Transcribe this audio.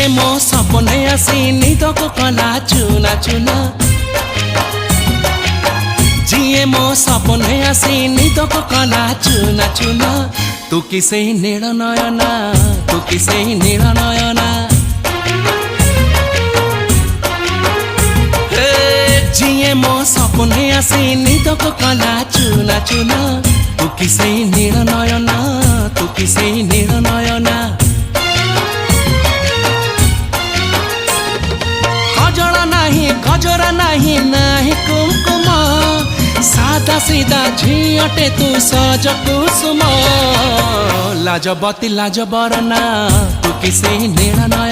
जिए मो सपने आसी निदक कला चुना चुना जिए मो सपने आसी निदक कला चुना चुना तू किसे नील नयना तू किसे नील नयना जिए मो सपने आसी निदक कला चुना चुना तू किसे नील नयना तू किसे नील नयना गजरा नहीं नाही कुमकुम सादा सीधा झियटे तू सज कुसुम लाजबती लाजबरना तू किसे नील नयना।